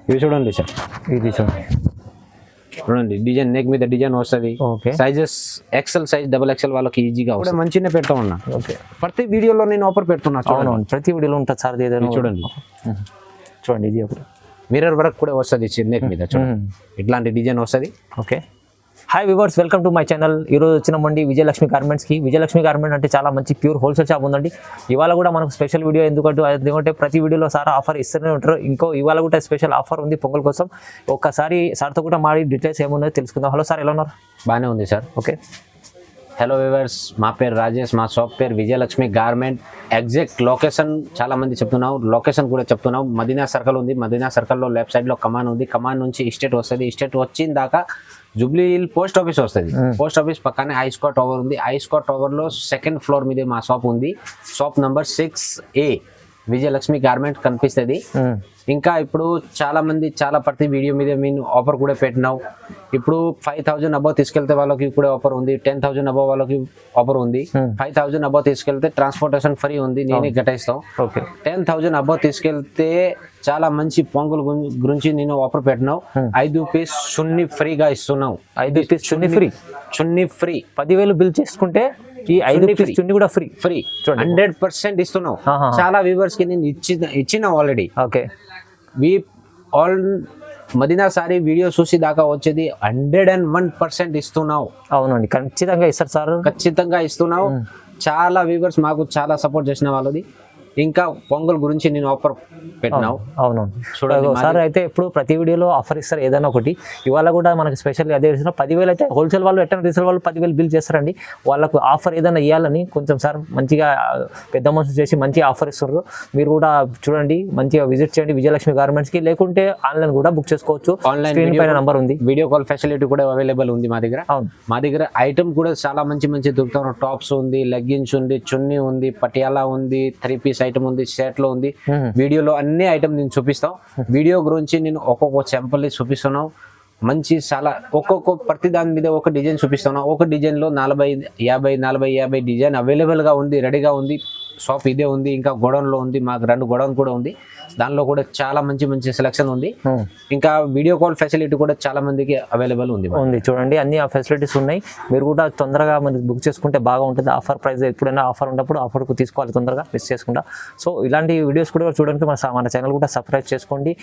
ఇవి చూడండి సార్, ఇది చూడండి. చూడండి డిజైన్ నెక్ మీద డిజైన్ వస్తుంది. Okay. Sizes XL size, double XL వాళ్ళకి ఈజీగా వస్తుంది. మంచిగా పెడతా ఉన్నా. ఓకే. ప్రతి వీడియోలో నేను ఆఫర్ పెడుతున్నా. అవునవును, ప్రతి వీడియోలో ఉంటుంది సార్. చూడండి చూడండి, ఇది ఒకటి మిర్రర్ వర్క్ కూడా వస్తుంది నెక్ మీద. చూడండి ఇట్లాంటి డిజైన్ వస్తుంది. Okay. Hi viewers, welcome to my channel. ఈరోజు వచ్చినామండి విజయలక్ష్మి గార్మెంట్స్కి. విజయలక్ష్మి గార్మెంట్ అంటే చాలా మంచి ప్యూర్ హోల్సేల్ షాప్ ఉందండి. ఇవాళ కూడా మనకు స్పెషల్ వీడియో ఎందుకంటే ప్రతి వీడియోలో సార్ ఆఫర్ ఇస్తూనే ఉంటారు. ఇవాళ కూడా స్పెషల్ ఆఫర్ ఉంది పొంగల్ కోసం. ఒక్కసారి సార్తో కూడా మాడి డీటెయిల్స్ ఏమున్నాయో తెలుసుకుందాం. హలో సార్, ఎలా ఉన్నారు? బాగానే ఉంది సార్. ఓకే. హలో వివర్స్, మా పేరు రాజేష్, మా షాప్ పేరు విజయలక్ష్మి గార్మెంట్. ఎగ్జాక్ట్ లొకేషన్ చాలా మంది చెప్తున్నాం, లొకేషన్ కూడా చెప్తున్నాం. మదీనా సర్కిల్ ఉంది. మదీనా సర్కిల్లో లెఫ్ట్ సైడ్లో కమాన్ ఉంది. కమాన్ నుంచి ఇస్టేట్ వస్తుంది. ఇస్టేట్ వచ్చిన దాకా జూబ్లీ హిల్ పోస్ట్ ఆఫీస్ వస్తుంది. పోస్ట్ ఆఫీస్ పక్కనే ఐస్కో టవర్ ఉంది. ఐస్కో టవర్లో సెకండ్ ఫ్లోర్ మీద మా షాప్ ఉంది. Shop number 6A Vijayalakshmi garment కనిపిస్తుంది. ఇంకా ఇప్పుడు చాలా మంది ప్రతి వీడియో మీద మేము ఆఫర్ కూడా పెట్టినావు. ఇప్పుడు 5,000 అబౌవ్ తీసుకెళ్తే వాళ్ళకి కూడా ఆఫర్ ఉంది. 10,000 అబౌవ్ వాళ్ళకి ఆఫర్ ఉంది. 5,000 అబౌవ్ తీసుకెళ్తే ట్రాన్స్పోర్టేషన్ ఫ్రీ ఉంది, నేనే కట్టేస్తాం. 10,000 అబౌవ్ తీసుకెళ్తే చాలా మంచి పొంగల్ గురించి నేను ఆఫర్ పెట్టినావు. 5 పీస్ చున్నీ ఫ్రీగా ఇస్తున్నావు. 5 పీస్ చున్నీ ఫ్రీ. 10,000 బిల్ చేసుకుంటే ఈ 5 పీస్ చున్నీ కూడా ఫ్రీ. 100% ఇస్తున్నావు. చాలా వ్యూవర్స్ కి నేను ఇచ్చిన already. Okay. Madina sari video చూసి దాకా వచ్చేది 101% ఇస్తున్నావు. అవునండి, ఖచ్చితంగా ఇస్తారు సార్, ఖచ్చితంగా ఇస్తున్నావు. చాలా వ్యూవర్స్ మాకు చాలా సపోర్ట్ చేసిన వాళ్ళది. ఇంకా పొంగల్ గురించి నేను ఆఫర్ పెట్టినావు. అవునవును, చూడండి సార్. అయితే ఇప్పుడు ప్రతి వీడియోలో ఆఫర్ ఇస్తారు ఏదైనా ఒకటి. ఇవాళ కూడా మనకి స్పెషల్ అదే ఇస్తున్నా. 10,000 అయితే హోల్సేల్ వాళ్ళు ఎట్లా రీసేల్ వాళ్ళు 10,000 బిల్ చేస్తారండి. వాళ్ళకు ఆఫర్ ఏదైనా ఇవ్వాలని కొంచెం సార్ మంచిగా పెద్ద మనసు చేసి మంచి ఆఫర్ ఇస్తున్నారు. మీరు కూడా చూడండి, మంచిగా విజిట్ చేయండి విజయలక్ష్మి గార్మెంట్స్కి. లేకుంటే ఆన్లైన్ కూడా బుక్ చేసుకోవచ్చు. ఆన్లైన్ పైన నంబర్ ఉంది. వీడియో కాల్ ఫెసిలిటీ కూడా అవైలబుల్ ఉంది మా దగ్గర. అవును, మా దగ్గర ఐటమ్ కూడా చాలా మంచి దొరుకుతారు. టాప్స్ ఉంది, లెగ్గిన్స్ ఉంది, చున్నీ ఉంది, పటియాలా ఉంది, 3 పీస్ ఐటమ్ ఉంది, షర్ట్ లో ఉంది. వీడియోలో అన్ని ఐటమ్ నేను చూపిస్తాం. వీడియో గురించి నేను ఒక్కొక్క శాంపుల్ చూపిస్తున్నావు. మంచి చాలా ఒక్కొక్క ప్రతి దాని మీద ఒక డిజైన్ చూపిస్తున్నావు. ఒక డిజైన్ లో 40-50 డిజైన్ అవైలబుల్ గా ఉంది, రెడీగా ఉంది. షాప్ ఇదే ఉంది. ఇంకా గోడౌన్ లో ఉంది, మాకు 2 గోడౌన్ కూడా ఉంది. దానిలో కూడా చాలా మంచి సెలెక్షన్ ఉంది. ఇంకా వీడియో కాల్ ఫెసిలిటీ కూడా చాలా మందికి అవైలబుల్ ఉంది. చూడండి, అన్ని ఫెసిలిటీస్ ఉన్నాయి. మీరు కూడా తొందరగా మనకి బుక్ చేసుకుంటే బాగా ఉంటుంది. ఆఫర్ ప్రైస్ ఎప్పుడైనా ఆఫర్ ఉన్నప్పుడు ఆఫర్కు తీసుకోవాలి, తొందరగా మిస్ చేసుకుంటా. సో ఇలాంటి వీడియోస్ కూడా చూడడానికి మన ఛానల్ కూడా సబ్స్క్రైబ్ చేసుకోండి.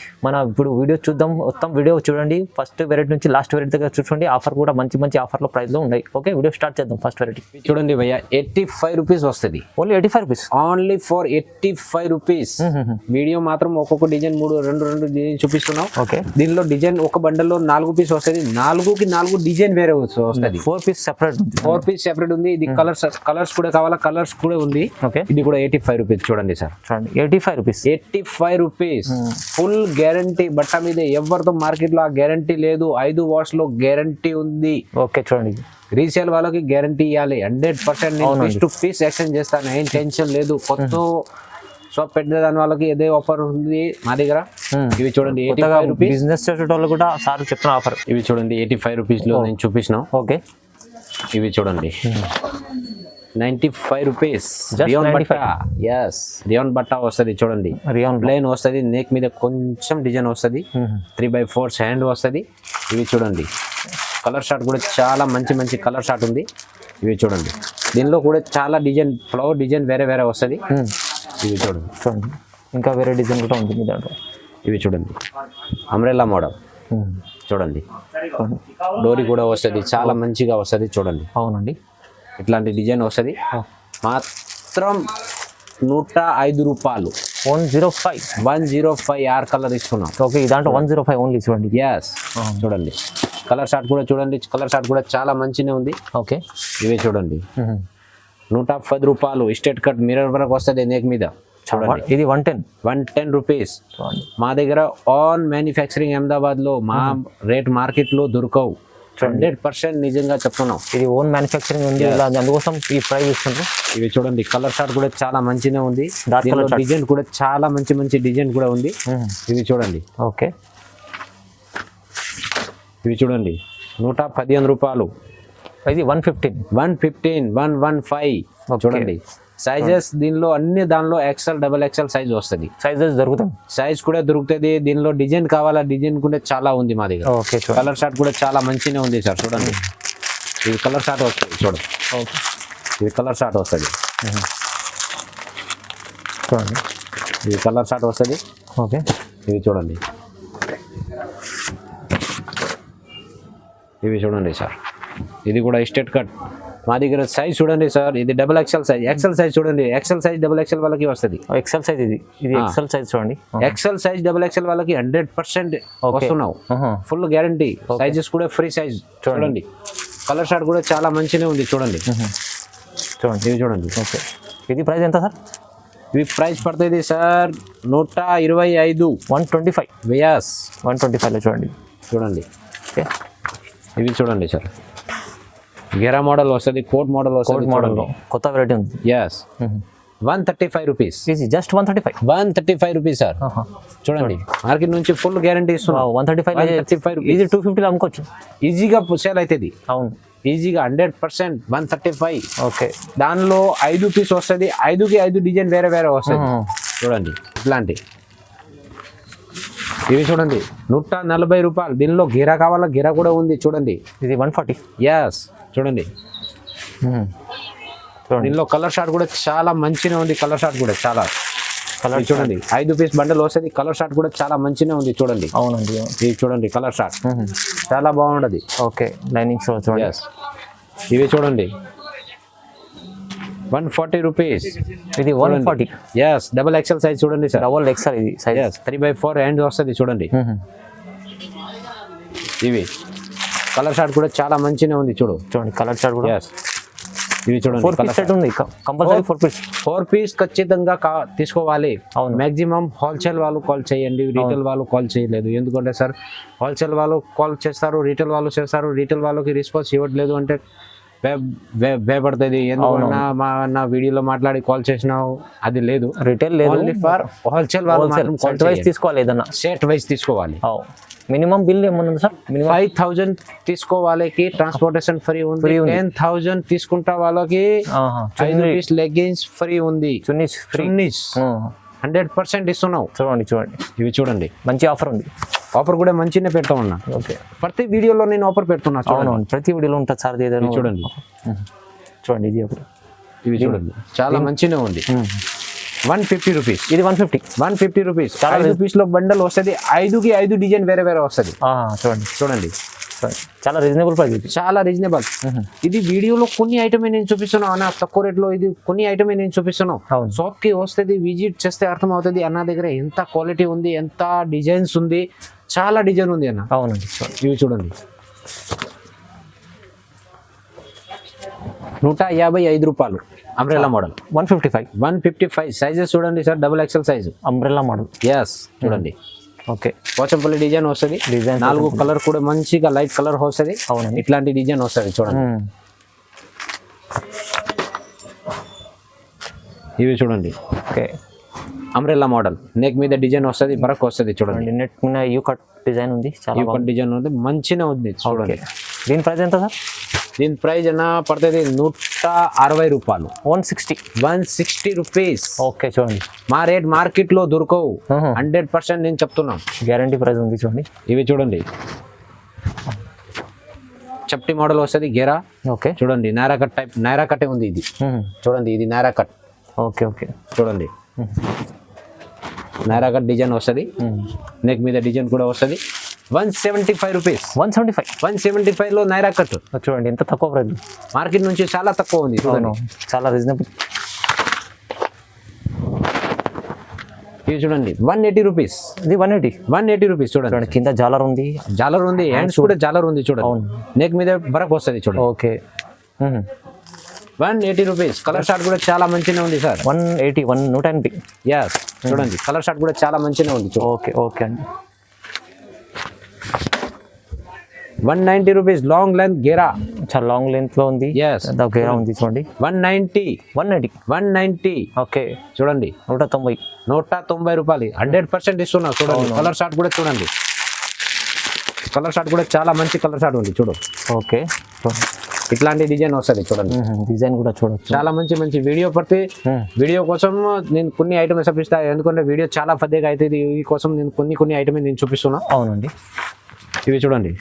ఇప్పుడు వీడియో చూద్దాం. మొత్తం వీడియో చూడండి, ఫస్ట్ వెరైటీ నుంచి లాస్ట్ వెరైటీ దగ్గర చూసుకోండి. ఆఫర్ కూడా మంచి ఆఫర్లో ప్రైస్లో ఉన్నాయి. ఓకే, వీడియో స్టార్ట్ చేద్దాం. ఫస్ట్ వెరైటీ చూడండి భయ్యా, 85 రూపీస్ వస్తుంది. Only 85 rupees, only for 85 rupees. Video మాత్రం ఒక్కొక్క డిజైన్ రెండు డిజైన్ చూపిస్తున్నాం. ఓకే. దీనిలో డిజైన్ ఒక బండల్లో 4 పీస్ వస్తుంది. 4కి 4 డిజైన్ వేరే వస్తుంది. 4 పీస్ సెపరేట్ ఉంది. ఇది కలర్స్ కూడా కావాలా, కలర్స్ కూడా ఉంది. ఓకే. ఇది కూడా 85 రూపీస్. చూడండి సార్, 85 రూపీస్. Full guarantee. బట్ట మీద ఎవరితో మార్కెట్ లో ఆ గ్యారంటీ లేదు. 5 వాట్స్ లో గ్యారంటీ ఉంది. ఓకే, చూడండి. రీసేల్ వాళ్ళకి గ్యారంటీ ఇవ్వాలి. 100% పీస్ టు పీస్ ఎక్స్చేంజ్ చేస్తాను, ఏం టెన్షన్ లేదు. కొత్త షాప్ పెట్టిన దాని వాళ్ళకి ఏదే ఆఫర్ ఉంది మా దగ్గర. ఇవి చూడండి, 85 రూపీస్. బిజినెస్ చేసేటోళ్ళు కూడా సార్ చెప్తున్న ఆఫర్. ఇవి చూడండి, 85 రూపీస్ లో నేను చూపించిన. ఓకే. ఇవి చూడండి, 95 రూపీస్. రియాన్ బట్ట వస్తుంది. చూడండి, ప్లేన్ వస్తుంది. నెక్ మీద కొంచెం డిజైన్ వస్తుంది. 3/4 హ్యాండ్ వస్తుంది. ఇవి చూడండి, కలర్ షార్ట్ కూడా చాలా మంచి కలర్ షార్ట్ ఉంది. ఇవి చూడండి, దీనిలో కూడా చాలా డిజైన్, ఫ్లవర్ డిజైన్ వేరే వస్తుంది. ఇవి చూడండి, ఇంకా వేరే డిజైన్ కూడా ఉంటుంది దాంట్లో. ఇవి చూడండి, అంబ్రెల్లా మోడల్. చూడండి, డోరీ కూడా వస్తుంది, చాలా మంచిగా వస్తుంది. చూడండి, అవునండి, ఇట్లాంటి డిజైన్ వస్తుంది. మాత్రం 105 రూపాయలు. 105 ఆర్ కలర్ ఇస్తున్నాం. ఓకే, దాంట్లో 105 ఓన్లీ. చూడండి, చూడండి, కలర్ షార్ట్ కూడా చూడండి. కలర్ షార్ట్ కూడా చాలా మంచిగా ఉంది. ఓకే. ఇవే చూడండి, 110 రూపాయలు. స్టేట్ కట్ మిర్రర్ వరకు వస్తుంది నెక్ మీద. చూడండి, ఇది 110 రూపీస్. మా దగ్గర ఆన్ మ్యానుఫ్యాక్చరింగ్ అహ్మదాబాద్ లో మా రేట్ మార్కెట్ లో దొరకవు. 100% నిజంగా చెప్తున్నాం. ఇది ఓన్ మ్యానుఫ్యాక్చరింగ్ ఉంది, అందుకోసం ఈ ప్రైస్ ఇస్తుంది. ఇవి చూడండి, కలర్ షార్ట్ కూడా చాలా మంచిగా ఉంది. డిజైన్ కూడా చాలా మంచి డిజైన్ కూడా ఉంది. ఇవి చూడండి. ఓకే. ఇవి చూడండి, 115 రూపాయలు. ఇది 115. 115 చూడండి, సైజెస్ దీనిలో అన్ని దానిలో ఎక్సెల్ డబల్ ఎక్సెల్ సైజ్ వస్తుంది. సైజెస్ దొరుకుతాయి. సైజ్ కూడా దొరుకుతుంది. దీనిలో డిజైన్ కావాలా, డిజైన్ కూడా చాలా ఉంది మా దగ్గర. ఓకే, కలర్ షార్ట్ కూడా చాలా మంచిగా ఉంది సార్. చూడండి, ఇది కలర్ షార్ట్ వస్తుంది. చూడండి, ఓకే, ఇది కలర్ షార్ట్ వస్తుంది. చూడండి, ఇది కలర్ షార్ట్ వస్తుంది. ఓకే, ఇవి చూడండి, ఇవి చూడండి సార్. ఇది కూడా స్ట్రేట్ కట్ మా దగ్గర. సైజ్ చూడండి సార్, ఇది double XL size. XL size చూడండి, ఎక్సెల్ సైజ్ డబుల్ ఎక్సెల్ వాళ్ళకి వస్తుంది. ఎక్సెల్ సైజ్ ఇది ఎక్సెల్ సైజ్ చూడండి. ఎక్సెల్ సైజ్ డబుల్ ఎక్సెల్ వాళ్ళకి 100% వస్తున్నావు. Full guarantee. సైజెస్ కూడా ఫ్రీ సైజ్. చూడండి, కలర్ షార్ట్ కూడా చాలా మంచిగా ఉంది. చూడండి, చూడండి, ఇవి చూడండి. ఓకే, ఇది ప్రైస్ ఎంత సార్? ఇవి ప్రైస్ పడుతుంది సార్ 125. 125. వియాస్ 125లో చూడండి. చూడండి, ఓకే, ఇవి చూడండి సార్. గెరా మోడల్ వస్తుంది, కోట్ మోడల్ వస్తుంది. మోడల్లో కొత్త వెరైటీ ఉంది. Yes, 135 rupees. Easy, just 135. 135 rupees sir. చూడండి, మార్కెట్ నుంచి ఫుల్ గ్యారంటీ ఇస్తున్నాం. 135 ఈజీ 250లో అమ్ముకోవచ్చు. ఈజీగా సేల్ అవుతుంది. అవును, ఈజీగా 100%. 135. ఓకే, దానిలో 5 పీస్ వస్తుంది. 5కి 5 డిజైన్ వేరే వేరే వస్తుంది. చూడండి, ఇట్లాంటి ఇవి చూడండి, 140 రూపాయలు. దీనిలో గిరా కావాలా, గిరా కూడా ఉంది. చూడండి, ఇది 140. ఎస్, చూడండి, దీనిలో కలర్ షార్ట్ కూడా చాలా మంచిగా ఉంది. కలర్ షార్ట్ కూడా చాలా కలర్ చూడండి, 5 పీస్ బండల్ వస్తుంది. కలర్ షార్ట్ కూడా చాలా మంచిగా ఉంది. చూడండి, అవునండి, ఇది చూడండి, కలర్ షార్ట్ చాలా బాగుంటది. ఓకే, లైనింగ్స్ చూడండి. ఎస్, ఇవి చూడండి, 140 రూపీస్. ఇది 140. ఎస్, డబల్ ఎక్సెల్ సైజ్ చూడండి సార్. డబల్ ఎక్సెల్ ఇది సైజ్. 3/4 హ్యాండ్ వస్తుంది. చూడండి, ఇవి కలర్ షార్ట్ కూడా చాలా మంచిగా ఉంది. చూడండి, కలర్ షార్ట్ కూడా. ఎస్, ఇవి చూడండి, 4 పీస్ సెట్ ఉంది. కంపల్సరీ 4 పీస్ ఖచ్చితంగా తీసుకోవాలి. అవును, మాక్సిమం హోల్సేల్ వాళ్ళు కాల్ చేయండి, రీటైల్ వాళ్ళు కాల్ చేయలేదు. ఎందుకంటే సార్, హోల్సేల్ వాళ్ళు కాల్ చేస్తారు, రీటైల్ వాళ్ళు చేస్తారు. రీటైల్ వాళ్ళకి రెస్పాన్స్ ఇవ్వట్లేదు అంటే భయపడుతుంది. ఎందుకన్నా నా వీడియోలో మాట్లాడి కాల్ చేసినావు, అది లేదు. రిటైల్ లేదు, ఓన్లీ ఫర్ హోల్సేల్ వాళ్ళు మాత్రం సెట్ వైస్ తీసుకోవాలి. ఏదన్నా సెట్ వైస్ తీసుకోవాలి. మినిమం బిల్ ఏమన్నా సార్? 5,000 తీసుకో వాళ్ళకి ట్రాన్స్పోర్టేషన్ ఫ్రీ ఉంది. 10,000 తీసుకుంటా వాళ్ళకి 5 రూపీస్ లెగ్గిన్స్ ఫ్రీ ఉంది. చున్నీస్ 100% ఇస్తున్నావు. చూడండి, ఇవి చూడండి, మంచి ఆఫర్ ఉంది. ఆఫర్ కూడా మంచిగా పెడతా ఉన్నా. ఓకే, ప్రతి వీడియోలో నేను ఆఫర్ పెడుతున్నా. అవును, ప్రతి వీడియోలో ఉంటుంది సార్. చూడండి, ఇది ఒకటి. ఇవి చూడండి, చాలా మంచిగా ఉంది. 150 రూపీస్. ఇది 150 రూపీస్. 5 పీస్లో బండల్ వస్తుంది. 5కి 5 డిజైన్ వేరే వేరే వస్తుంది. చూడండి, చాలా రీజనబుల్ ప్రైస్. చాలా రీజనబుల్. ఇది వీడియోలో కొన్ని ఐటమే నేను చూపిస్తున్నాను అన్న, తక్కువ రేట్లో. ఇది కొన్ని ఐటమే నేను చూపిస్తున్నాను. షాప్ కి వస్తుంది, విజిట్ చేస్తే అర్థం అవుతుంది అన్న దగ్గర ఎంత క్వాలిటీ ఉంది, ఎంత డిజైన్స్ ఉంది. చాలా డిజైన్ ఉంది అన్న. అవునండి, ఇవి చూడండి, 155 రూపాయలు. Umbrella model 155. సైజెస్ చూడండి sir, double XL size umbrella model. Yes, చూడండి, ఓకే, పోచంపల్లి డిజైన్ వస్తుంది. 4 కలర్ కూడా మంచిగా లైట్ కలర్ వస్తుంది. అవునండి, ఇట్లాంటి డిజైన్ వస్తుంది. చూడండి, ఇవి చూడండి, ఓకే, అంబ్రెల్లా మోడల్. నెక్ మీద డిజైన్ వస్తుంది, బరక్ వస్తుంది. చూడండి, నెట్ మీద యూ కట్ డిజైన్ ఉంది. చాలా కట్ డిజైన్ ఉంది, మంచిగా ఉంది. చూడండి, దీని ప్రైస్ ఎంత సార్? దీని ప్రైస్ అన్న పడుతుంది 160 రూపాయలు. 160 రూపీస్. ఓకే, చూడండి, మా రేట్ మార్కెట్ లో దొరకవు. 100% నేను చెప్తున్నాను. గ్యారంటీ ప్రైస్ ఉంది. చూడండి, ఇవి చూడండి, చప్టి మోడల్ వస్తుంది. గేరా. ఓకే, చూడండి, నైరా కట్ టైప్. నైరా కట్టే ఉంది ఇది. చూడండి, ఇది నైరా కట్. ఓకే, చూడండి, నైరా కట్ డిజైన్ వస్తుంది. నెక్ మీద డిజైన్ కూడా వస్తుంది. 175 రూపీస్. 175 లో నైరా కట్. చూడండి, ఎంత తక్కువ ప్రైస్. మార్కెట్ నుంచి చాలా తక్కువ ఉంది. చాలా రీజనబుల్. ఇవి చూడండి, 180 రూపీస్. ఇది 180 రూపీస్. చూడండి, కింద జాలర్ ఉంది. హ్యాండ్స్ కూడా జాలర్ ఉంది. చూడండి, నెక్ మీద వరకు వస్తుంది. చూడండి, ఓకే, 180 రూపీస్. కలర్ షార్ట్ కూడా చాలా మంచిగా ఉంది సార్. 180. ఎస్, చూడండి, కలర్ షార్ట్ కూడా చాలా మంచిగా ఉంది. ఓకే అండి. 190 రూపీస్. లాంగ్ లెంత్ గేరా. చాలా లాంగ్ లెంత్ లో ఉంది. గేరా ఉంది. చూడండి, 190. ఓకే, చూడండి, 190 రూపాయలు. 100% ఇస్తున్నా. చూడండి, కలర్ షార్ట్ కూడా చూడండి. కలర్ షార్ట్ కూడా చాలా మంచి కలర్ షార్ట్ ఉంది. చూడు. ఓకే, ఇట్లాంటి డిజైన్ వస్తుంది చూడండి. డిజైన్ కూడా చూడొచ్చు. చాలా మంచి మంచి వీడియో పడితే వీడియో కోసం నేను కొన్ని ఐటమ్స్ చూపిస్తా, ఎందుకంటే వీడియో చాలా పెద్దగా అవుతుంది. ఈ కోసం నేను కొన్ని ఐటమ్ నేను చూపిస్తున్నా. అవునండి. ఇవి చూడండి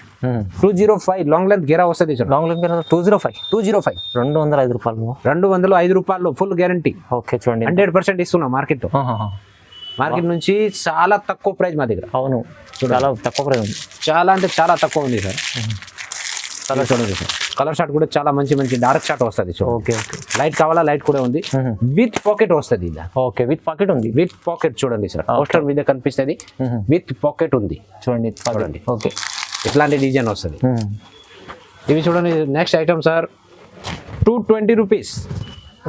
205 లాంగ్ లెంత్ గేరా వస్తుంది. లాంగ్ లెంత్ 205 205 రూపాయలు. 205 రూపాయలు ఫుల్ గ్యారంటీ. ఓకే చూడండి 100% ఇస్తున్నా మార్కెట్. మార్కెట్ నుంచి చాలా తక్కువ ప్రైస్ మా దగ్గర. అవును, చాలా తక్కువ ప్రైస్ ఉంది. చాలా అంటే చాలా తక్కువ ఉంది సార్. కలర్ చూడండి సార్, కలర్ షార్ట్ కూడా చాలా మంచి మంచి డార్క్ షార్ట్ వస్తుంది. Okay okay. లైట్ కావాలా లైట్ కూడా ఉంది. విత్ పాకెట్ వస్తుంది. ఓకే విత్ పాకెట్ ఉంది. విత్ పాకెట్ చూడండి సార్, పోస్టర్ మీద కనిపిస్తుంది. విత్ పాకెట్ ఉంది చూడండి. చూడండి ఓకే, ఇట్లాంటి డిజైన్ వస్తుంది. ఇవి చూడండి. Next item sir 220 rupees.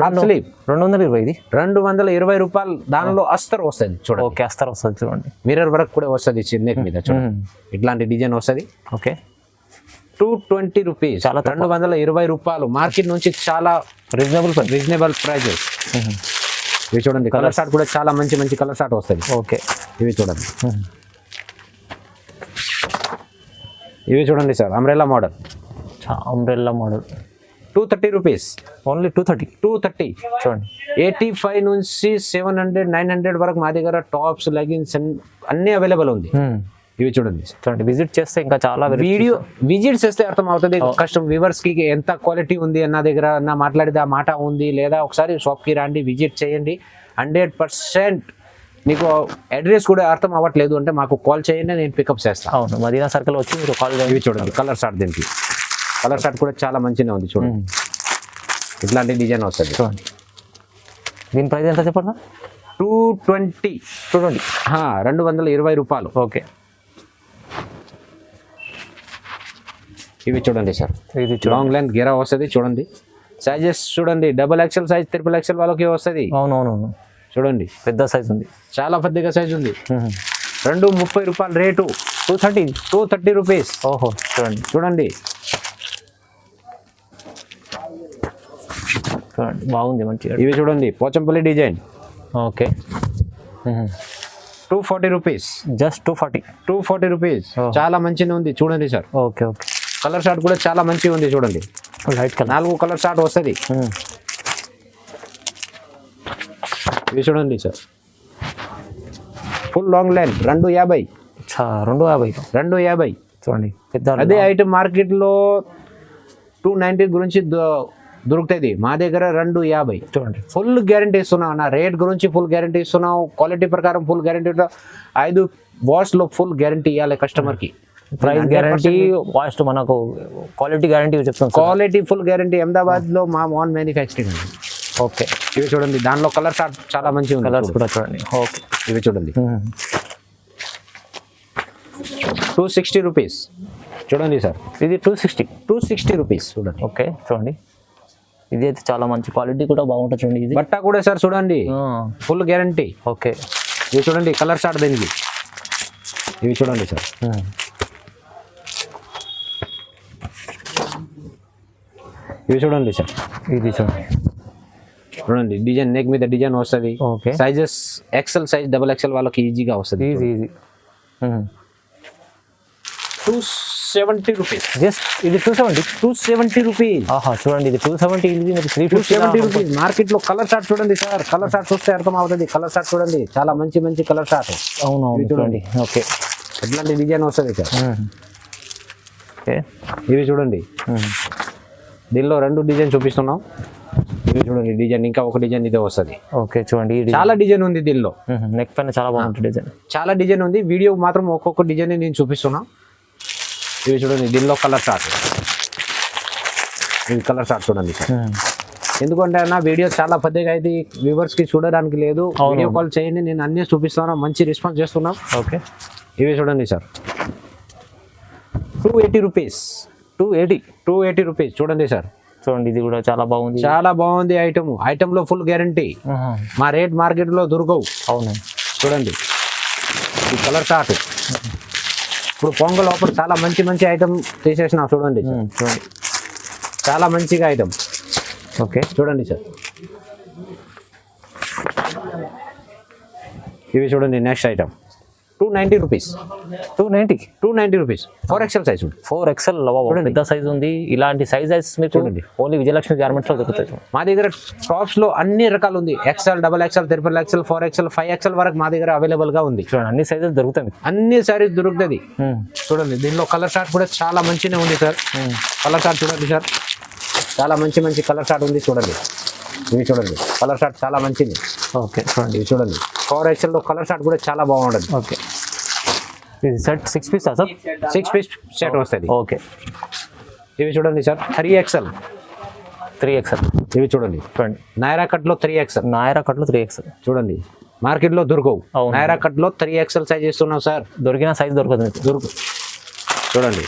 220 ఇది 220 రూపాయలు. దానిలో అస్తర్ వస్తుంది చూడండి. ఓకే అస్తర్ వస్తుంది చూడండి. మిర్రర్ వర్క్ కూడా వస్తుంది నెక్ మీద చూడండి. ఇట్లాంటి డిజైన్ వస్తుంది. Okay 220 rupees. చాలా 220 రూపాయలు. మార్కెట్ నుంచి చాలా రీజనబుల్ ప్రైజెస్. ఇవి చూడండి. కలర్ షార్ట్ కూడా చాలా మంచి మంచి కలర్ షార్ట్ వస్తుంది. ఓకే ఇవి చూడండి. ఇవి చూడండి sir, umbrella model. 230 rupees. Only 230 చూడండి. 85 నుంచి 700 900 వరకు మా దగ్గర టాప్స్ లెగిన్స్ అన్ని అవైలబుల్ ఉంది. ఇవి చూడండి. విజిట్ చేస్తే ఇంకా చాలా వీడియో విజిట్ చేస్తే అర్థం అవుతుంది కస్టమర్ వ్యూవర్స్ కి ఎంత క్వాలిటీ ఉంది నా దగ్గర నా మాట్లాడితే ఆ మాట ఉంది లేదా. ఒకసారి షాప్ కి రండి, విజిట్ చేయండి. 100% నీకు అడ్రస్ కూడా అర్థం అవ్వట్లేదు అంటే మాకు కాల్ చేయండి, నేను పికప్ చేస్తాను. అవును, మదీనా సర్కిల్ వచ్చి మీరు కాల్ చేయండి. ఇవి చూడండి కలర్ షార్ట్. దీనికి కలర్ షార్ట్ కూడా చాలా మంచిగా ఉంది చూడండి. ఇట్లాంటి డిజైన్ వస్తుంది చూడండి. దీని ప్రైస్ ఎంత చెప్పండి? 220 220 రూపాయలు. ఓకే. ఇవి చూడండి సార్, ఇది లాంగ్ లెంత్ గేరా వస్తుంది చూడండి. సైజెస్ చూడండి, XXL సైజ్, XXL వాళ్ళకి వస్తుంది. అవునవును చూడండి, పెద్ద సైజ్ ఉంది, చాలా పెద్దగా సైజ్ ఉంది. 230 రూపాయలు రేటు. 230 రూపీస్. ఓహో చూడండి చూడండి చూడండి బాగుంది మంచిగా. ఇవి చూడండి Pochampally design. Okay 240 rupees. Just 240 rupees. చాలా మంచిగా ఉంది చూడండి sir. Okay okay. Colour short కూడా చాలా మంచిగా ఉంది చూడండి. లైట్ కలర్ 4 కలర్ షార్ట్ వస్తుంది. ఇవి చూడండి సార్, ఫుల్ లాంగ్ లెంత్ 250. 250 చూడండి పెద్ద. అదే ఐటమ్ మార్కెట్ లో 290 గురించి దొరుకుతుంది, మా దగ్గర 250 చూడండి. ఫుల్ గ్యారంటీ ఇస్తున్నావు. నా రేట్ గురించి ఫుల్ గ్యారంటీ ఇస్తున్నావు, క్వాలిటీ ప్రకారం ఫుల్ గ్యారంటీ. 5 వాష్ లో ఫుల్ గ్యారంటీ ఇవ్వాలి కస్టమర్ కి. ప్రైస్ గ్యారంటీ, వాష్ మనకు క్వాలిటీ గ్యారంటీ చెప్తాం. Quality full guarantee. అహ్మదాబాద్ లో మా ఓన్ మ్యానుఫ్యాక్చరింగ్. ఓకే. ఇవి చూడండి, దానిలో కలర్ షార్ట్ చాలా మంచిగా ఉంది. కలర్స్ కూడా చూడండి. ఓకే. ఇవి చూడండి 260 రూపీస్. చూడండి సార్, ఇది 260 రూపీస్ చూడండి. ఓకే చూడండి. ఇది అయితే చాలా మంచి క్వాలిటీ కూడా బాగుంటుంది చూడండి. ఇది బట్ట కూడా సార్ చూడండి ఫుల్ గ్యారంటీ. ఓకే. ఇవి చూడండి కలర్ షార్ట్ దీనికి. ఇవి చూడండి సార్, ఇవి చూడండి సార్. ఇది చూడండి చూడండి డిజైన్, నెక్ మీద డిజైన్ వస్తుంది. Okay. Sizes XL size, XXL వాళ్ళకి ఈజీగా వస్తుంది. Easy 270 rupees. జస్ట్ ఇది 270 రూపీస్. ఆహా చూడండి, ఇది 270. ఇది మీకు 370 రూపీస్. మార్కెట్ లో కలర్ షార్ట్ చూడండి సార్, కలర్ షార్ట్ చూస్తే అర్థం అవుతుంది. కలర్ షార్ట్ చూడండి, చాలా మంచి మంచి కలర్ షార్ట్. అవునవును చూడండి. ఓకే. ఎట్లాంటి డిజైన్ వస్తుంది సార్. ఓకే. ఇవి చూడండి, దీనిలో 2 డిజైన్ చూపిస్తున్నాం. ఇవి చూడండి డిజైన్, ఇంకా ఒక డిజైన్ ఇదే వస్తుంది. ఓకే చూడండి, చాలా డిజైన్ ఉంది దీనిలో. నెక్ పైన చాలా బాగుంటుంది డిజైన్, చాలా డిజైన్ ఉంది. వీడియో మాత్రం ఒక్కొక్క డిజైన్ నేను చూపిస్తున్నా. ఇవి చూడండి, దీనిలో కలర్ షార్ట్. ఇవి కలర్ షార్ట్ చూడండి సార్. ఎందుకంటే అన్న వీడియో చాలా పెద్దగా అయితే వ్యూవర్స్ కి చూడడానికి లేదు. వీడియో కాల్ చేయండి, నేను అన్ని చూపిస్తాను, మంచి రెస్పాన్స్ చేస్తున్నాం. ఓకే. ఇవి చూడండి సార్, 280 రూపీస్. 280 రూపీస్ చూడండి సార్. చూడండి ఇది కూడా చాలా బాగుంది, చాలా బాగుంది ఐటమ్ లో ఫుల్ గ్యారంటీ. మా రేట్ మార్కెట్ లో దొరకవు. అవును చూడండి ఈ కలర్ షార్ట్. ఇప్పుడు పొంగల్ ఆఫర్ చాలా మంచి మంచి ఐటమ్ తీసేసిన చూడండి. చూడండి చాలా మంచిగా ఐటమ్. ఓకే చూడండి సార్. ఇవి చూడండి next item 290 rupees. 290. 290 rupees 4XL size ఉంది. 4XL పెద్ద సైజ్ ఉంది. ఇలాంటి సైజెస్ మీకు చూడండి ఓన్లీ విజయలక్ష్మి గార్మెంట్స్ లో దొరుకుతాయి. మా దగ్గర టాప్స్ లో అన్ని రకాలు ఉంది. XL, XXL, XXL, 4XL, 5XL వరకు మా దగ్గర అవైలబుల్ గా ఉంది. చూడండి అన్ని సైజెస్ దొరుకుతాయి. అన్ని సారీస్ దొరుకుతుంది. చూడండి దీనిలో కలర్ షార్ట్ కూడా చాలా మంచిగా ఉంది సార్. కలర్ షార్ట్ చూడండి సార్, చాలా మంచి కలర్ షార్ట్ ఉంది. చూడండి ఇవి చూడండి, కలర్ షార్ట్ చాలా మంచిది. ఓకే చూడండి ఇవి చూడండి 4XL లో కలర్ షార్ట్ కూడా చాలా బాగుంటుంది. ఓకే ఇది set 6 piece sir? 6 piece set వస్తుంది. ఓకే ఇవి చూడండి సార్ 3XL. 3XL ఇవి చూడండి నైరా కట్ లో 3XL. నాయరా కట్లో 3XL చూడండి మార్కెట్ లో దొరకవు. నైరా కట్ లో 3XL సైజ్ ఇస్తున్నాం సార్. దొరికిన సైజ్ దొరకదు. చూడండి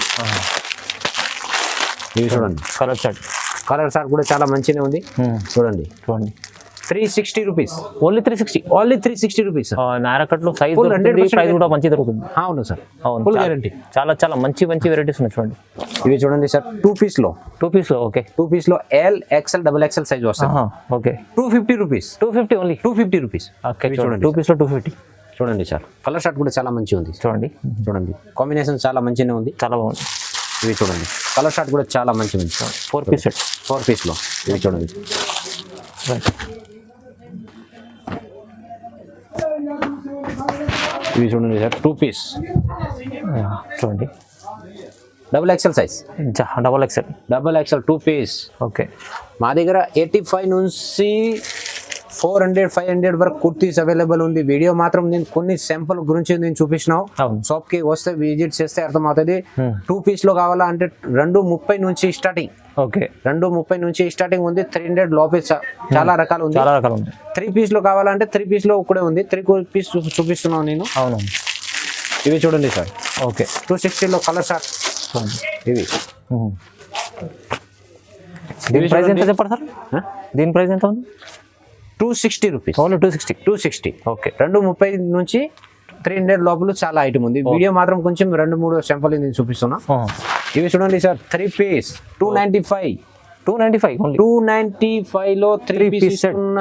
ఇవి చూడండి కలర్ షార్ట్ కూడా చాలా మంచిగా ఉంది. చూడండి 360 rupees. Only 360. Only 360 rupees. Nayra కట్లో సైజ్ ప్రైస్ కూడా మంచి దొరుకుతుంది. అవును సార్, అవును ఫుల్ గ్యారంటీ. చాలా మంచి వెరైటీస్ ఉన్నాయి చూడండి. ఇవి చూడండి సార్ 2 పీస్ లో. ఓకే 2 పీస్ లో L, XL, XXL సైజ్ వస్తుంది. Okay 250 rupees. 250 only 250 rupees. Okay చూడండి 2 పీస్ లో 250. చూడండి సార్ కలర్ షార్ట్ కూడా చాలా మంచిగా ఉంది. చూడండి కాంబినేషన్ చాలా మంచిగా ఉంది, చాలా బాగుంది. ఇవి చూడండి కలర్ షార్ట్ కూడా చాలా మంచిగా ఉంది. 4 పీస్ సెట్. 4 పీస్ లో ఇవి చూడండి. ఇవి చూడండి సార్ 2 పీస్. చూడండి XXL size. XXL 2 piece. Okay మా దగ్గర 85 నుంచి 400, 500 వరకు కుర్తీస్ అవైలబుల్ ఉంది. వీడియో మాత్రం నేను కొన్ని శాంపుల్ గురించి నేను చూపించినావు. షాప్ కి వస్తే విజిట్ చేస్తే అర్థమవుతుంది. 2 పీస్ లో కావాలా అంటే 230 నుంచి స్టార్టింగ్. ఓకే 230 నుంచి స్టార్టింగ్ ఉంది. 300 లోపే చాలా రకాలు ఉంది. 3 పీస్ లో కావాలంటే 3 పీస్ లో కూడా ఉంది. 3 పీస్ చూపిస్తున్నాను నేను. అవును ఇవి చూడండి సార్. ఓకే 260 లో కలర్ షార్ట్. ఇవి దీని ప్రైస్ ఎంత చెప్పారు సార్? దీని ప్రైస్ ఎంత ఉంది? 260 రూపీస్. ఓన్లీ 260. ఓకే 230 నుంచి 300 లోపల చాలా ఐటమ్ ఉంది. వీడియో మాత్రం కొంచెం 2-3 శాంపుల్ నేను చూపిస్తున్నా. ఇవి చూడండి సార్ 3 పీస్ 295 ఓన్లీ 295 లో 3 పీస్ ఉన్న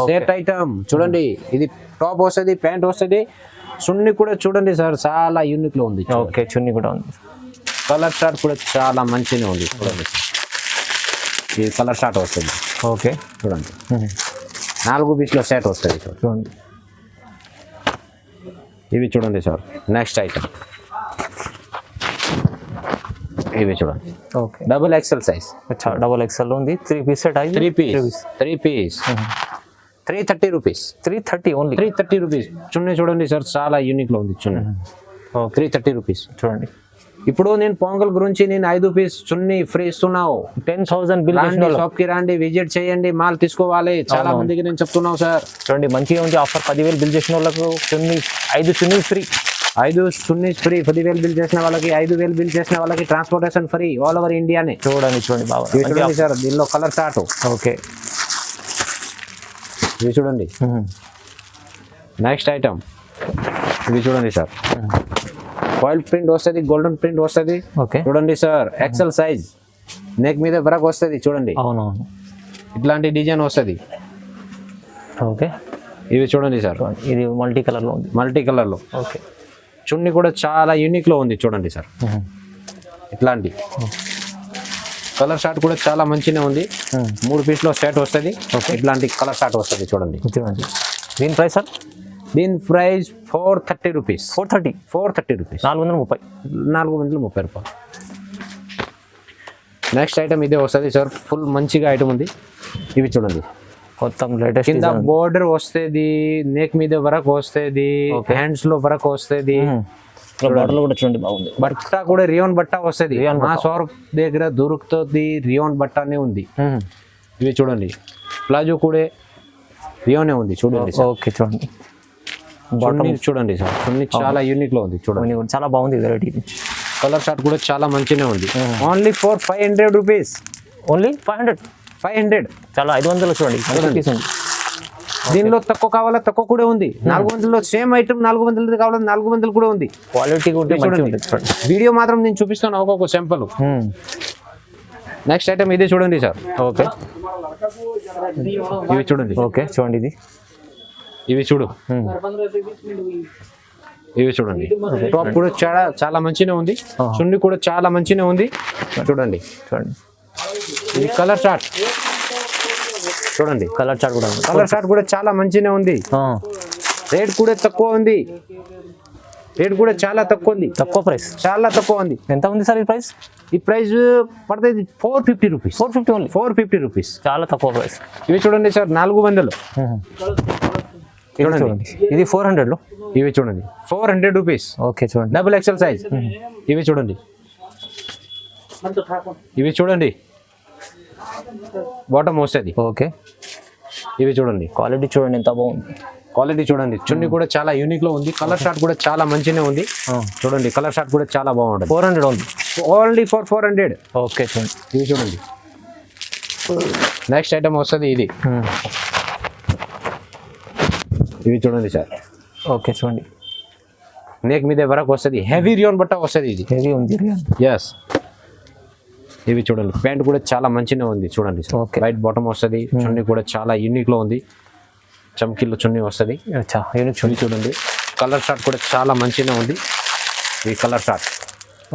సెట్ ఐటమ్. చూడండి ఇది టాప్ వస్తుంది, ప్యాంట్ వస్తుంది. చున్నీ కూడా చూడండి సార్ చాలా యూనిక్ లో ఉంది. ఓకే చున్నీ కూడా ఉంది. కలర్ షార్ట్ కూడా చాలా మంచిగా ఉంది. చూడండి ఇది కలర్ షార్ట్ వస్తుంది. ఓకే చూడండి 4 పీస్లో సెట్ వస్తుంది. చూడండి ఇవి చూడండి సార్ నెక్స్ట్ ఐటమ్. ఇవి చూడండి ఓకే XXL సైజ్. XXL ఉంది. 3 piece set. 3 piece 330 rupees. 330 only 330 rupees. Chunni చూడండి సార్ చాలా యూనిక్ లో ఉంది. చున్నీ 330 రూపీస్. చూడండి ఇప్పుడు నేను పొంగల్ గురించి నేను 5 పీస్ చున్నీ ఫ్రీ ఇస్తున్నావు. 10,000 బిల్ షాప్ కి రండి, విజిట్ చేయండి, మాల్ తీసుకోవాలి. చాలా మందికి నేను చెప్తున్నావు సార్. చూడండి మంచిగా ఉంది ఆఫర్. 10,000 బిల్ చేసిన వాళ్ళకు చున్నీ 5 చున్నీ ఫ్రీ. 5 చున్నీ ఫ్రీ. 10,000 బిల్ చేసిన వాళ్ళకి, 5,000 బిల్ చేసిన వాళ్ళకి ట్రాన్స్పోర్టేషన్ ఫ్రీ ఆల్ ఓవర్ ఇండియానే. చూడండి బాగా చూడండి సార్ దీనిలో కలర్ షార్ట్. ఓకే ఇవి చూడండి నెక్స్ట్ ఐటమ్. ఇవి చూడండి సార్ ఫాయిల్ ప్రింట్ వస్తుంది, గోల్డెన్ ప్రింట్ వస్తుంది. ఓకే చూడండి సార్ XL సైజ్. నెక్ మీద వరకు వస్తుంది. చూడండి అవునవును ఇట్లాంటి డిజైన్ వస్తుంది. ఓకే ఇవి చూడండి సార్ ఇది మల్టీ కలర్ లో ఉంది. మల్టీ కలర్ లో. ఓకే చున్నీ కూడా చాలా యూనిక్ లో ఉంది. చూడండి సార్ ఇట్లాంటి కలర్ షార్ట్ కూడా చాలా మంచిగా ఉంది. 3 పీస్లో సెట్ వస్తుంది. ఇట్లాంటి కలర్ షార్ట్ వస్తుంది. చూడండి దీని ప్రైస్ సార్? దీని ప్రైస్ 430 రూపీస్. 430 రూపీస్. 430 రూపాయలు. నెక్స్ట్ ఐటమ్ ఇదే వస్తుంది సార్. ఫుల్ మంచిగా ఐటమ్ ఉంది. ఇవి చూడండి మొత్తం లేటెస్ట్. కింద బోర్డర్ వస్తుంది, నెక్ మీద వరకు వస్తుంది, హ్యాండ్స్ లో వరకు వస్తుంది. బట్టలు కూడా చూడండి బాగుంది. బట్ట కూడా రియోన్ బట్ట వస్తుంది. మా షాప్ దగ్గర దొరుకుతుంది రియోన్ బట్టనే ఉంది. ఇవి చూడండి ప్లాజో కూడా రియోనే ఉంది. చూడండి ఓకే చూడండి చూడండి సార్ చున్నీ చాలా యూనిక్ లో ఉంది. చూడండి చాలా బాగుంది వెరైటీ. కలర్ షార్ట్ కూడా చాలా మంచిగా ఉంది. Only 500 rupees. ఓన్లీ 500 చాలా 500 చూడండి. దీనిలో తక్కువ కావాలా తక్కువ కూడా ఉంది. 400లో సేమ్ ఐటమ్ 400 కావాలా 400 కూడా ఉంది. క్వాలిటీ కూడా చూడండి. వీడియో మాత్రం నేను చూపిస్తాను ఒక్కొక్క శాంపుల్. నెక్స్ట్ ఐటమ్ ఇదే చూడండి సార్. ఓకే ఇవి చూడండి. ఓకే చూడండి ఇది. ఇవి చూడు ఇవి చూడండి టాప్ కూడా చాలా మంచిగా ఉంది, చున్నీ కూడా చాలా మంచిగా ఉంది. చూడండి చూడండి ఇది కలర్ చార్ట్ చూడండి, కలర్ చార్ట్ కూడా ఉంది. కలర్ చార్ట్ కూడా చాలా మంచిగా ఉంది. రేట్ కూడా తక్కువ ఉంది, రేట్ కూడా చాలా తక్కువ ఉంది, తక్కువ ప్రైస్, చాలా తక్కువ ఉంది. ఎంత ఉంది సార్ ఈ ప్రైస్? ఈ ప్రైస్ పడుతుంది 450 రూపీస్. 450 ఓన్లీ, 450 రూపీస్, చాలా తక్కువ ప్రైస్. ఇవి చూడండి సార్ 400. చూడండి ఇది 400 లో, ఇవి చూడండి 400 రూపీస్. ఓకే చూడండి డబుల్ ఎక్సెల్ సైజ్. ఇవి చూడండి, ఇవి చూడండి బాటమ్ వస్తుంది. ఓకే ఇవి చూడండి క్వాలిటీ చూడండి ఎంత బాగుంది, క్వాలిటీ చూడండి. చున్నీ కూడా చాలా యూనిక్ లో ఉంది, కలర్ షార్ట్ కూడా చాలా మంచిగా ఉంది. చూడండి కలర్ షార్ట్ కూడా చాలా బాగుంటుంది. 400 ఉంది, ఓన్లీ ఫర్ 400. ఓకే చూడండి ఇవి చూడండి. నెక్స్ట్ ఐటమ్ వస్తుంది ఇది, ఇవి చూడండి సార్. ఓకే చూడండి నెక్ మీద వరకు వస్తుంది, హెవీ రియాన్ బట్ట వస్తుంది ఇది. హెవీ ఉంది. ఎస్ ఇవి చూడండి, ప్యాంట్ కూడా చాలా మంచిగా ఉంది. చూడండి Okay. వైట్ బాటమ్ వస్తుంది, చున్నీ కూడా చాలా యూనిక్ లో ఉంది, చమ్కీలో చున్నీ వస్తుంది. యూనిక్ చున్నీ చూడండి, కలర్ షార్ట్ కూడా చాలా మంచిగా ఉంది. ఈ colour short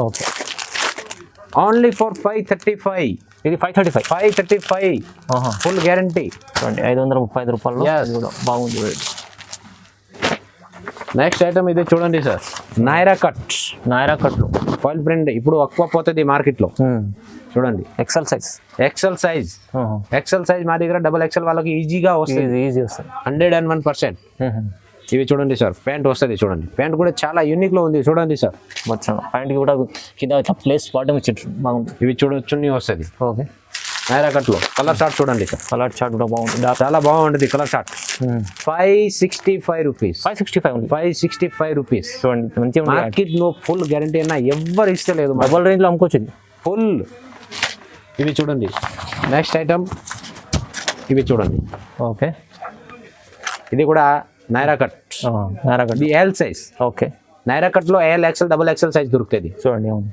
okay only for 535. ఇది 535. 535 ఫుల్ గ్యారంటీ. చూడండి 535 రూపాయలు. Yes. ఇది కూడా బాగుంది. నెక్స్ట్ ఐటమ్ ఇది చూడండి సార్, నైరా కట్. నాయరా కట్లు ఫాయిల్ ప్రింట్ ఇప్పుడు ఎక్కువ పోతుంది మార్కెట్ లో. చూడండి XL size. XL size, XL size మా దగ్గర డబుల్ ఎక్సెల్ వాళ్ళకి ఈజీగా వస్తుంది, ఈజీ వస్తుంది 101%. ఇవి చూడండి సార్, ప్యాంట్ వస్తుంది. చూడండి ప్యాంట్ కూడా చాలా యూనిక్ లో ఉంది. చూడండి సార్, మొత్తం ప్యాంట్కి కూడా కింద ఇట్లా ప్లేస్ బాటమ్ ఇచ్చిండ్రు, బాగుంది. ఇవి చున్నీ వస్తుంది ఓకే నైరా కట్ లో. కలర్ షార్ట్ చూడండి సార్, కలర్ చార్ట్ కూడా బాగుంది, చాలా బాగుంటుంది కలర్ షార్ట్. 565 రూపీస్. 565 ఉంది. 565 రూపీస్. చూడండి మంచిగా ఉంది. మార్కెట్ లో ఫుల్ గ్యారంటీ అయినా ఎవ్వరు ఇస్తలేదు, డబల్ రేంజ్ లో అమ్ముకోవచ్చు ఫుల్. ఇవి చూడండి నెక్స్ట్ ఐటమ్, ఇవి చూడండి. ఓకే ఇది కూడా నైరా కట్, నాయరా కట్. ఇది L size. Okay Nayra cut లో L XL double XL size దొరుకుతుంది. చూడండి అవును.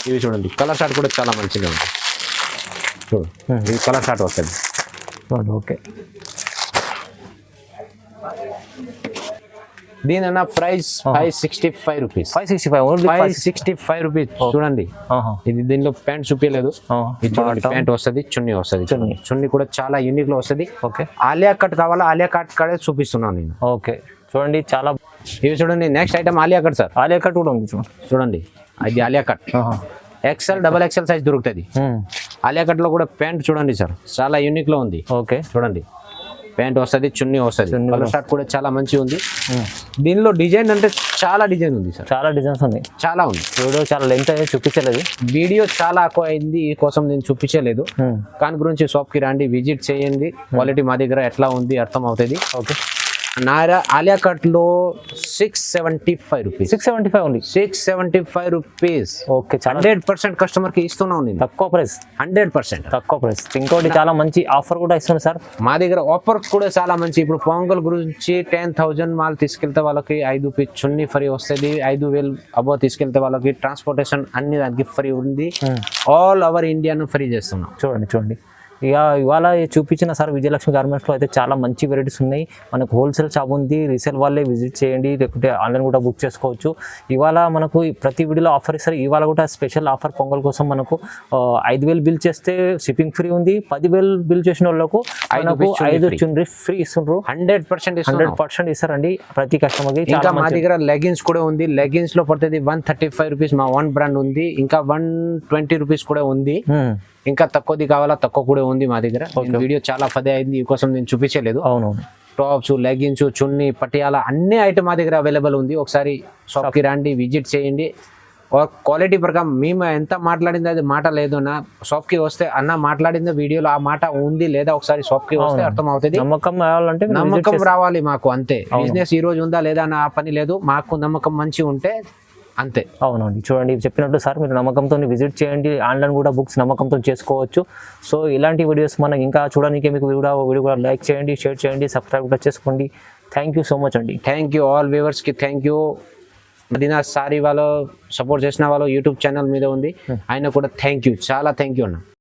ఇవి చూడండి, కలర్ షార్ట్ కూడా చాలా మంచిగా ఉంది. చూడు ఇది కలర్ షార్ట్ వస్తుంది. చూడండి ఓకే దీని అన్న ప్రైస్ 565 రూపీస్. 565 ఓన్లీ. 565 రూపీస్. చూడండి ఇది దీనిలో ప్యాంట్ చూపించలేదు. ఇది చూడండి ప్యాంట్ వస్తుంది, చున్నీ వస్తుంది. చున్నీ కూడా చాలా యూనిక్ లో వస్తుంది. ఓకే ఆలియా కట్ కావాలా, ఆలియా కట్ కడే చూపిస్తున్నాను నేను. ఓకే చూడండి చాలా. ఇవి చూడండి next item Alia cut sir. Alia cut కూడా ఉంది చూడండి. చూడండి ఇది Alia cut, XL double XL size దొరుకుతుంది. ఆలియా కట్ లో కూడా ప్యాంట్ చూడండి సార్, చాలా యూనిక్ లో ఉంది. ఓకే చూడండి ప్యాంట్ వస్తుంది, చున్నీ వస్తుంది, కలర్ షార్ట్ కూడా చాలా మంచిగా ఉంది. దీనిలో డిజైన్ అంటే చాలా డిజైన్ ఉంది సార్, చాలా డిజైన్స్ ఉన్నాయి, చాలా ఉంది. వీడియో చాలా లెంత్ అనేది చూపించలేదు, వీడియో చాలా ఎక్కువ అయింది, ఈ కోసం నేను చూపించలేదు. దాని గురించి షాప్ కి రండి, విజిట్ చేయండి, క్వాలిటీ మా దగ్గర ఎట్లా ఉంది అర్థం అవుతుంది. ఓకే నారా ఆలియా కట్ లో 675 rupees. 675 only. 675 rupees. Okay 100% customer కి ఇస్తున్నాను నేను, తక్కువ ప్రైస్, 100% తక్కువ ప్రైస్. ఇంకోటి చాలా మంచి ఆఫర్ కూడా ఇస్తుంది సార్ మా దగ్గర. ఆఫర్ కూడా చాలా మంచి. ఇప్పుడు పొంగల్ గురించి 10,000 మాల్ తీసుకెళ్తే వాళ్ళకి 5 పీస్ చున్నీ ఫ్రీ వస్తుంది, 5,000 అబో తీసుకెళ్తే వాళ్ళకి ట్రాన్స్పోర్టేషన్ అన్ని దానికి ఫ్రీ ఉంది. ఆల్ ఓవర్ ఇండియాను ఫ్రీ చేస్తున్నాం. చూడండి చూడండి ఇక ఇవాళ చూపించిన సార్ విజయలక్ష్మి గార్మెంట్స్లో అయితే చాలా మంచి వెరైటీస్ ఉన్నాయి. మనకు హోల్సేల్ షాప్ ఉంది, రీసేల్ వాళ్ళే విజిట్ చేయండి, లేకుంటే ఆన్లైన్ కూడా బుక్ చేసుకోవచ్చు. ఇవాళ మనకు ప్రతి వీడియోలో ఆఫర్ ఇస్తారు. ఇవాళ కూడా స్పెషల్ ఆఫర్ పొంగల్ కోసం మనకు 5,000 బిల్ చేస్తే షిప్పింగ్ ఫ్రీ ఉంది. 10,000 బిల్ చేసిన వాళ్ళకు మనకు 5 చున్నీ ఫ్రీ ఇస్తున్నారు. 100% ఇస్తారండి ప్రతి కస్టమర్కి. ఇంకా మా దగ్గర లెగిన్స్ కూడా ఉంది. లెగిన్స్ లో పడుతుంది 135 రూపీస్. మా ఓన్ బ్రాండ్ ఉంది. ఇంకా 120 రూపీస్ కూడా ఉంది. ఇంకా తక్కువది కావాలా, తక్కువ కూడా ఉంది మా దగ్గర. వీడియో చాలా పదే అయింది, ఈ కోసం నేను చూపించలేదు. అవునవును టాప్స్, లెగిన్స్, చున్నీ, పటియాలా అన్ని ఐటమ్ మా దగ్గర అవైలబుల్ ఉంది. ఒకసారి షాప్ కి రండి, విజిట్ చేయండి. క్వాలిటీ ప్రకారం మేము ఎంత మాట్లాడింది అది మాట లేదు. నా షాప్ కి వస్తే అన్న మాట్లాడింది వీడియోలో ఆ మాట ఉంది లేదా ఒకసారి షాప్ కి వస్తే అర్థం అవుతుంది. నమ్మకం రావాలి మాకు, అంతే. బిజినెస్ ఈ రోజు ఉందా లేదా నా పని లేదు, మాకు నమ్మకం మంచి ఉంటే అంతే. అవునండి చూడండి చెప్పినట్టు సార్, మీరు నమ్మకంతో విజిట్ చేయండి. ఆన్లైన్ కూడా బుక్స్ నమ్మకంతో చేసుకోవచ్చు. సో ఇలాంటి వీడియోస్ మనకి ఇంకా చూడడానికి మీకు వీడియో కూడా లైక్ చేయండి, షేర్ చేయండి, సబ్స్క్రైబ్ కూడా చేసుకోండి. థ్యాంక్ యూ సో మచ్ అండి. థ్యాంక్ యూ ఆల్ వ్యూవర్స్ కి. Thank you. మదీనా సారీ వాళ్ళు సపోర్ట్ చేసిన వాళ్ళు యూట్యూబ్ ఛానల్ మీద ఉంది, ఆయన కూడా థ్యాంక్ యూ, చాలా థ్యాంక్ యూ అన్న.